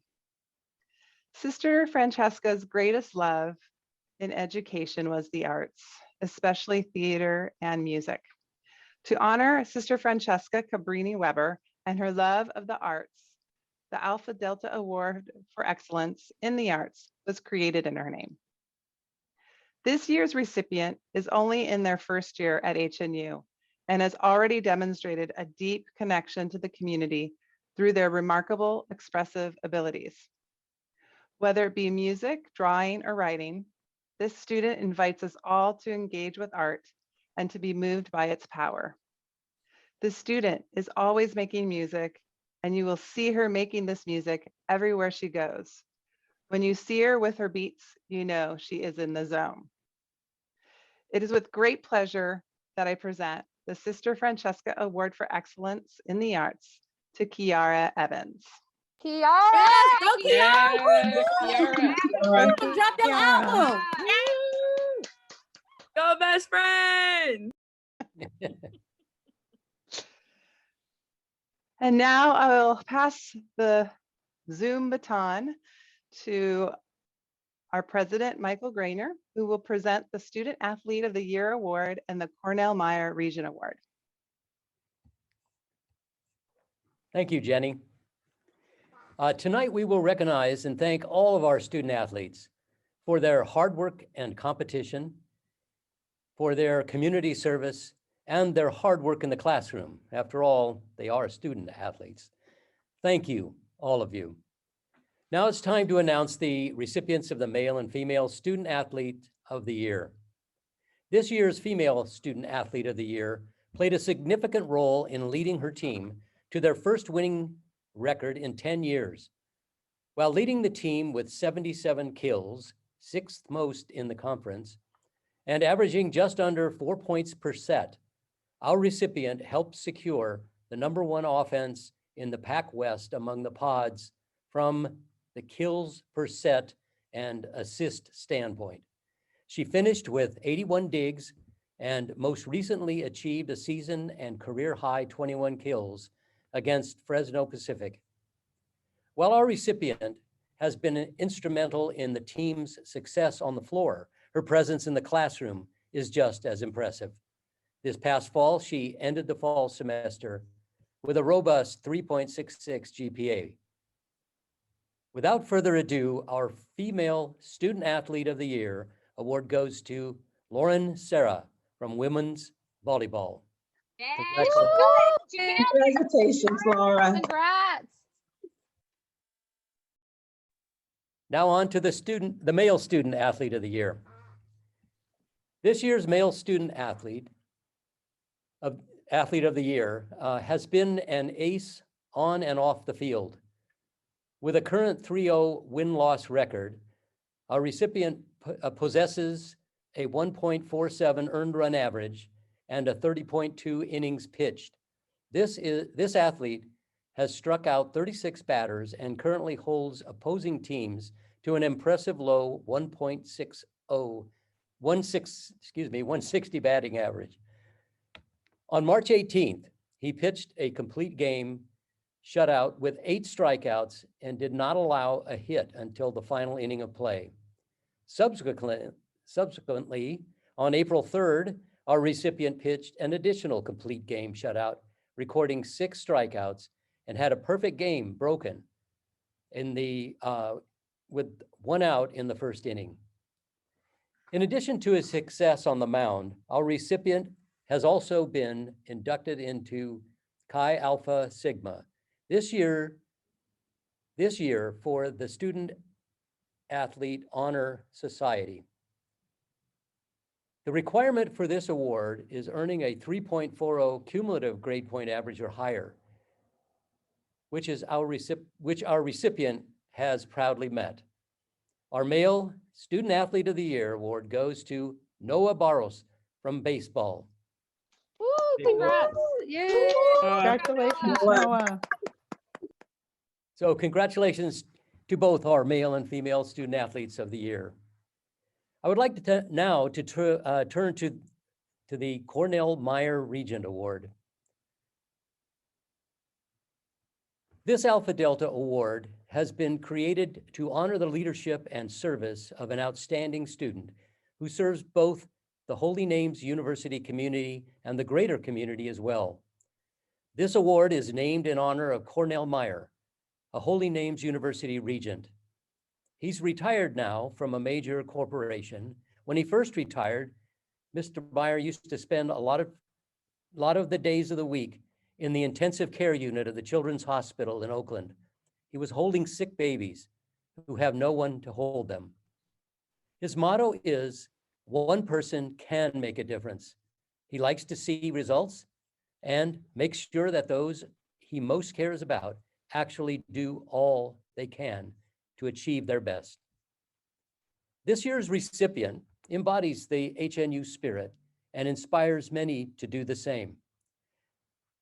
[SPEAKER 20] Sister Francesca's greatest love in education was the arts, especially theater and music. To honor Sister Francesca Cabrini Weber and her love of the arts, the Alpha Delta Award for Excellence in the Arts was created in her name. This year's recipient is only in their first year at HNU and has already demonstrated a deep connection to the community through their remarkable expressive abilities. Whether it be music, drawing, or writing, this student invites us all to engage with art and to be moved by its power. The student is always making music, and you will see her making this music everywhere she goes. When you see her with her beats, you know she is in the zone. It is with great pleasure that I present the Sister Francesca Award for Excellence in the Arts to Kiara Evans.
[SPEAKER 1] Kiara!
[SPEAKER 17] Yes, go
[SPEAKER 7] Yeah,
[SPEAKER 17] Kiara!
[SPEAKER 7] Kiara.
[SPEAKER 17] Drop the album! Go best friend!
[SPEAKER 20] And now I will pass the Zoom baton to our president, Michael Grainer, who will present the Student Athlete of the Year Award and the Cornell Meyer Regent Award.
[SPEAKER 9] Thank you, Jenny. Tonight, we will recognize and thank all of our student athletes for their hard work and competition, for their community service, and their hard work in the classroom. After all, they are student athletes. Thank you, all of you. Now it's time to announce the recipients of the Male and Female Student Athlete of the Year. This year's Female Student Athlete of the Year played a significant role in leading her team to their first winning record in 10 years. While leading the team with 77 kills, 6th most in the conference, and averaging just under 4 points per set, our recipient helped secure the #1 offense in the Pac West among the pods from the kills per set and assist standpoint. She finished with 81 digs and most recently achieved a season and career high 21 kills against Fresno Pacific. While our recipient has been instrumental in the team's success on the floor, her presence in the classroom is just as impressive. This past fall, she ended the fall semester with a robust 3.66 GPA. Without further ado, our Female Student Athlete of the Year award goes to Lauren Serra from Women's Volleyball.
[SPEAKER 19] Congratulations, Laura.
[SPEAKER 1] Congrats.
[SPEAKER 9] Now on to the Male Student Athlete of the Year. This year's Male Student Athlete of the Year has been an ace on and off the field. With a current 3-0 win-loss record, our recipient possesses a 1.47 earned run average and a 30.2 innings pitched. This athlete has struck out 36 batters and currently holds opposing teams to an impressive low 160 batting average. On March 18th, he pitched a complete game shutout with 8 strikeouts and did not allow a hit until the final inning of play. Subsequently, on April 3rd, our recipient pitched an additional complete game shutout, recording 6 strikeouts and had a perfect game broken in the with 1 out in the first inning. In addition to his success on the mound, our recipient has also been inducted into Chi Alpha Sigma this year for the Student Athlete Honor Society. The requirement for this award is earning a 3.40 cumulative grade point average or higher, which our recipient has proudly met. Our male Student Athlete of the Year award goes to Noah Barros from baseball.
[SPEAKER 1] Woo, congrats.
[SPEAKER 15] Yay! Congratulations, Noah.
[SPEAKER 9] So congratulations to both our male and female Student Athletes of the Year. I would like to now to turn to the Cornell Meyer Regent Award. This Alpha Delta Award has been created to honor the leadership and service of an outstanding student who serves both the Holy Names University community and the greater community as well. This award is named in honor of Cornell Meyer, a Holy Names University Regent. He's retired now from a major corporation. When he first retired, Mr. Meyer used to spend a lot of the days of the week in the intensive care unit of the Children's Hospital in Oakland. He was holding sick babies who have no one to hold them. His motto is, one person can make a difference. He likes to see results and make sure that those he most cares about actually do all they can to achieve their best. This year's recipient embodies the HNU spirit and inspires many to do the same.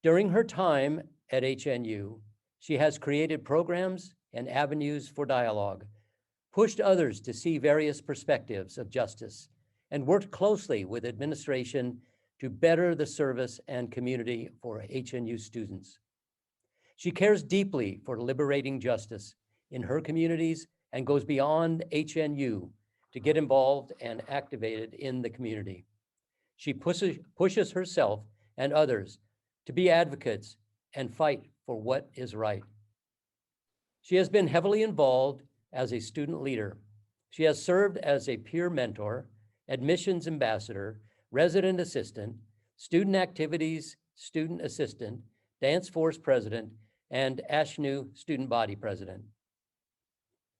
[SPEAKER 9] During her time at HNU, she has created programs and avenues for dialogue, pushed others to see various perspectives of justice, and worked closely with administration to better the service and community for HNU students. She cares deeply for liberating justice in her communities and goes beyond HNU to get involved and activated in the community. She pushes herself and others to be advocates and fight for what is right. She has been heavily involved as a student leader. She has served as a peer mentor, admissions ambassador, resident assistant, student activities student assistant, dance force president, and ASHNU student body president.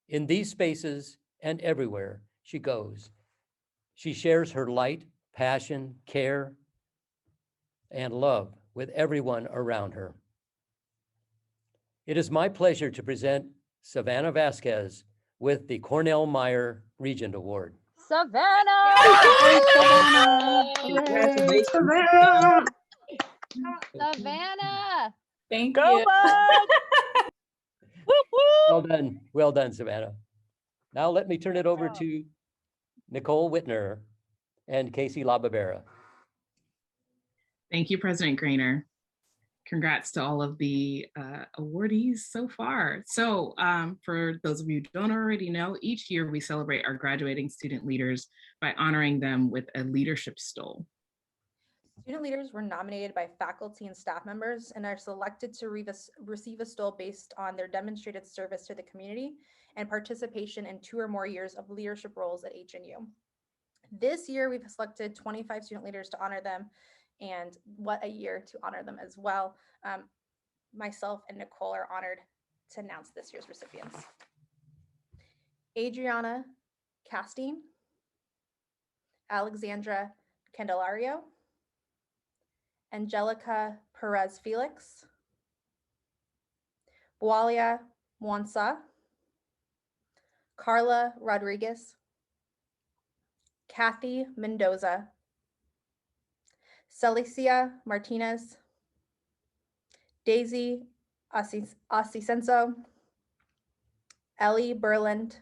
[SPEAKER 9] In these spaces and everywhere she goes, she shares her light, passion, care, and love with everyone around her. It is my pleasure to present Savannah Vasquez with the Cornell Meyer Regent Award.
[SPEAKER 1] Savannah!
[SPEAKER 19] Congratulations, Savannah.
[SPEAKER 1] Savannah!
[SPEAKER 6] Thank
[SPEAKER 18] Go
[SPEAKER 6] you.
[SPEAKER 18] Bugs!
[SPEAKER 9] Well done, Savannah. Now let me turn it over to Nicole Whitner and Casey LaBarbera.
[SPEAKER 19] Thank you, President Grainer. Congrats to all of the awardees so far. So for those of you who don't already know, each year we celebrate our graduating student leaders by honoring them with a leadership stole.
[SPEAKER 21] Student leaders were nominated by faculty and staff members and are selected to receive a stole based on their demonstrated service to the community and participation in 2 or more years of leadership roles at HNU. This year, we've selected 25 student leaders to honor them, and what a year to honor them as well. Myself and Nicole are honored to announce this year's recipients. Adriana Castine, Alexandra Candelario, Angelica Perez Felix, Bualia Mwansa, Carla Rodriguez, Kathy Mendoza, Celicia Martinez, Daisy Asisenso, Ellie Berland,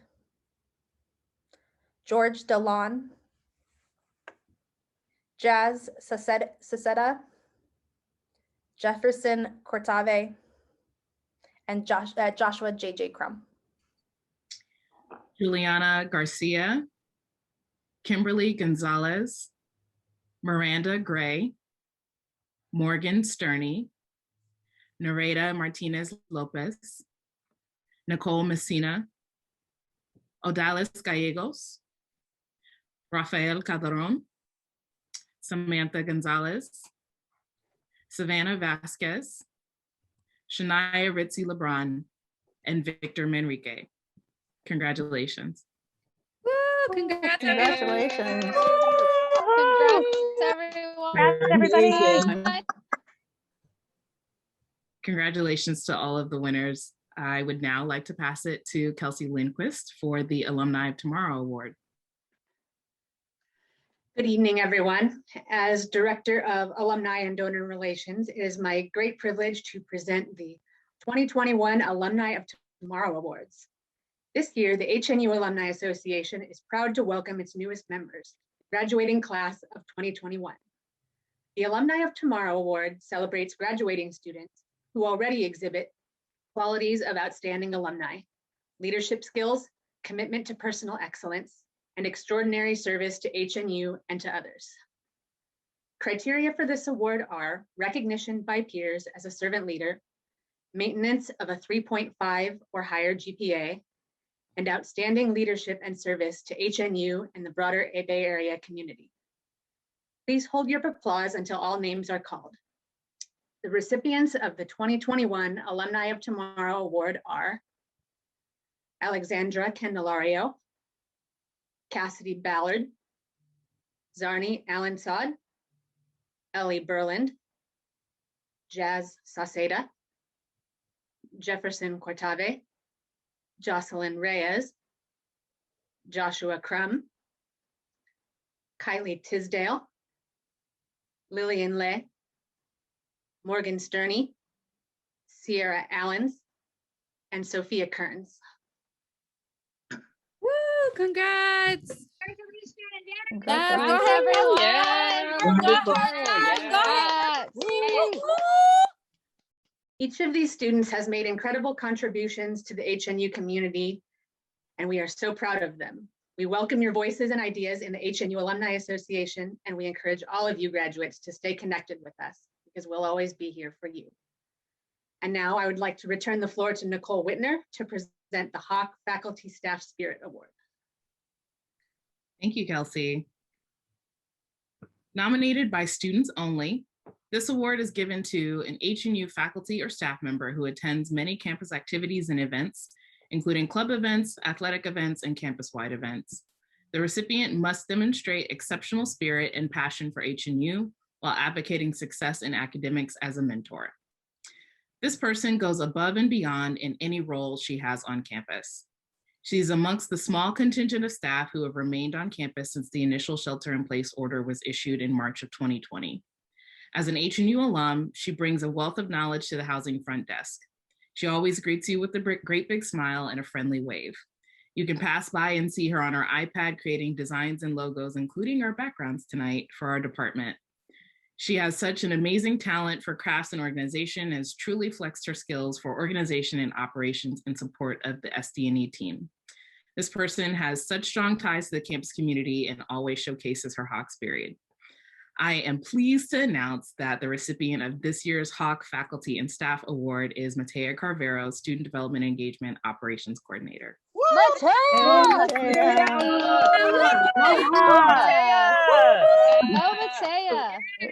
[SPEAKER 21] George Delon, Jazz Saceda, Jefferson Cortave, and Joshua J.J. Crum.
[SPEAKER 2] Juliana Garcia, Kimberly Gonzalez, Miranda Gray, Morgan Sterney, Nareda Martinez Lopez, Nicole Messina, Odalis Gallegos, Rafael Calderon, Samantha Gonzalez, Savannah Vasquez, Shania Ritzy LeBron, and Victor Manrique. Congratulations.
[SPEAKER 15] Woo, congratulations.
[SPEAKER 1] Congrats, everyone.
[SPEAKER 15] Congrats, everybody.
[SPEAKER 2] Congratulations to all of the winners. I would now like to pass it to Kelsey Lindquist for the Alumni of Tomorrow Award.
[SPEAKER 22] Good evening, everyone. As Director of Alumni and Donor Relations, it is my great privilege to present the 2021 Alumni of Tomorrow Awards. This year, the HNU Alumni Association is proud to welcome its newest members, graduating class of 2021. The Alumni of Tomorrow Award celebrates graduating students who already exhibit qualities of outstanding alumni, leadership skills, commitment to personal excellence, and extraordinary service to HNU and to others. Criteria for this award are recognition by peers as a servant leader, maintenance of a 3.5 or higher GPA, and outstanding leadership and service to HNU and the broader Bay Area community. Please hold your applause until all names are called. The recipients of the 2021 Alumni of Tomorrow Award are Alexandra Candelario, Cassidy Ballard, Zarni Alansad, Ellie Berland, Jazz Saceda, Jefferson Cortave, Jocelyn Reyes, Joshua Crum, Kylie Tisdale, Lillian Lay, Morgan Sterney, Sierra Allens, and Sophia Kearns.
[SPEAKER 17] Woo, congrats.
[SPEAKER 1] Congrats, everyone.
[SPEAKER 22] Each of these students has made incredible contributions to the HNU community, and we are so proud of them. We welcome your voices and ideas in the HNU Alumni Association, and we encourage all of you graduates to stay connected with us because we'll always be here for you. And now I would like to return the floor to Nicole Whitner to present the Hawk Faculty Staff Spirit Award.
[SPEAKER 2] Thank you, Kelsey. Nominated by students only, this award is given to an HNU faculty or staff member who attends many campus activities and events, including club events, athletic events, and campus-wide events. The recipient must demonstrate exceptional spirit and passion for HNU while advocating success in academics as a mentor. This person goes above and beyond in any role she has on campus. She's amongst the small contingent of staff who have remained on campus since the initial shelter-in-place order was issued in March of 2020. As an HNU alum, she brings a wealth of knowledge to the housing front desk. She always greets you with a great big smile and a friendly wave. You can pass by and see her on her iPad creating designs and logos, including our backgrounds tonight for our department. She has such an amazing talent for crafts and organization and has truly flexed her skills for organization and operations in support of the SD&E team. This person has such strong ties to the campus community and always showcases her Hawk spirit. I am pleased to announce that the recipient of this year's Hawk Faculty and Staff Award is Matea Carvero, Student Development Engagement Operations Coordinator.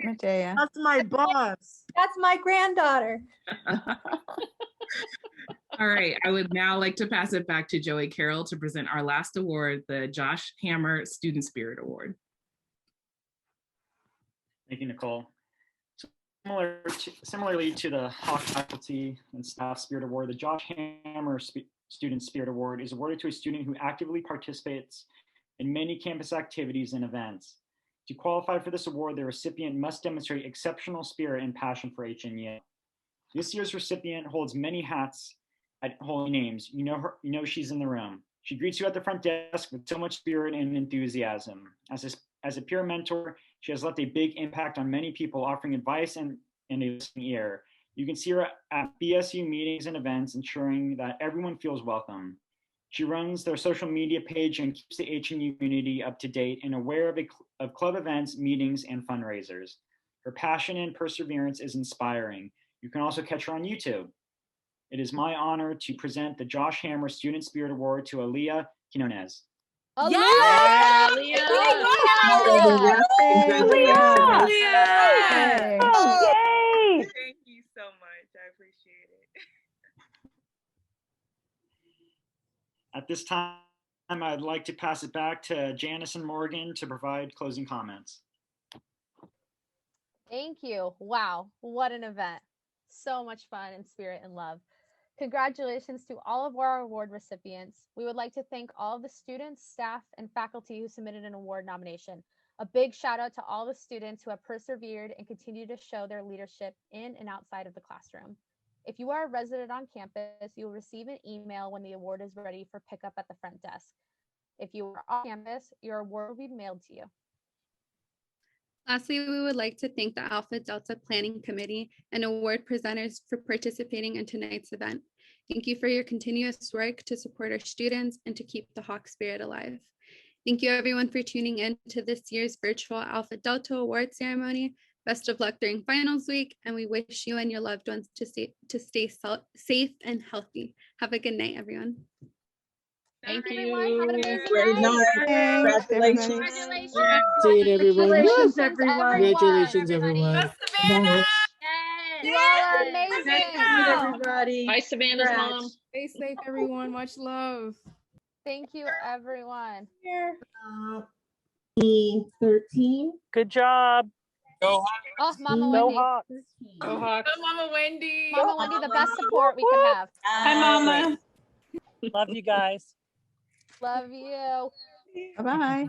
[SPEAKER 15] Matea.
[SPEAKER 23] That's my boss.
[SPEAKER 21] That's my granddaughter.
[SPEAKER 2] All right, I would now like to pass it back to Joey Carroll to present our last award, the Josh Hammer Student Spirit Award.
[SPEAKER 8] Thank you, Nicole. Similarly to the Hawk Faculty and Staff Spirit Award, the Josh Hammer Student Spirit Award is awarded to a student who actively participates in many campus activities and events. To qualify for this award, the recipient must demonstrate exceptional spirit and passion for HNU. This year's recipient holds many hats at Holy Names. You know she's in the room. She greets you at the front desk with so much spirit and enthusiasm. As a peer mentor, she has left a big impact on many people, offering advice and a listening ear. You can see her at BSU meetings and events, ensuring that everyone feels welcome. She runs their social media page and keeps the HNU community up to date and aware of club events, meetings, and fundraisers. Her passion and perseverance is inspiring. You can also catch her on YouTube. It is my honor to present the Josh Hammer Student Spirit Award to Aaliyah Quinones.
[SPEAKER 1] Aaliyah!
[SPEAKER 19] Congratulations.
[SPEAKER 17] Yay!
[SPEAKER 14] Thank you so much. I appreciate it.
[SPEAKER 8] At this time, I'd like to pass it back to Janice and Morgan to provide closing comments.
[SPEAKER 1] Thank you. Wow, what an event. So much fun and spirit and love. Congratulations to all of our award recipients. We would like to thank all of the students, staff, and faculty who submitted an award nomination. A big shout out to all the students who have persevered and continue to show their leadership in and outside of the classroom. If you are a resident on campus, you will receive an email when the award is ready for pickup at the front desk. If you are on campus, your award will be mailed to you.
[SPEAKER 3] Lastly, we would like to thank the Alpha Delta Planning Committee and award presenters for participating in tonight's event. Thank you for your continuous work to support our students and to keep the Hawk spirit alive. Thank you everyone for tuning in to this year's virtual Alpha Delta Award ceremony. Best of luck during finals week, and we wish you and your loved ones to stay safe and healthy. Have a good night, everyone.
[SPEAKER 1] Thank you. Have an amazing
[SPEAKER 19] Great
[SPEAKER 1] night.
[SPEAKER 19] night. Congratulations.
[SPEAKER 12] See you, everyone.
[SPEAKER 18] Congratulations, everyone.
[SPEAKER 12] Congratulations, everyone.
[SPEAKER 1] You all are amazing.
[SPEAKER 18] Good night, everybody.
[SPEAKER 7] Hi, Savannah's mom.
[SPEAKER 13] Stay safe, everyone. Much love.
[SPEAKER 1] Thank you, everyone.
[SPEAKER 19] 13.
[SPEAKER 18] Good job.
[SPEAKER 5] Go
[SPEAKER 1] Oh, Mama
[SPEAKER 18] Go
[SPEAKER 1] Wendy.
[SPEAKER 18] Hawks.
[SPEAKER 7] Go Hawks.
[SPEAKER 17] Mama Wendy.
[SPEAKER 1] Mama Wendy, the best support we could have.
[SPEAKER 6] Hi, Mama.
[SPEAKER 18] Love you guys.
[SPEAKER 1] Love you.
[SPEAKER 15] Bye-bye.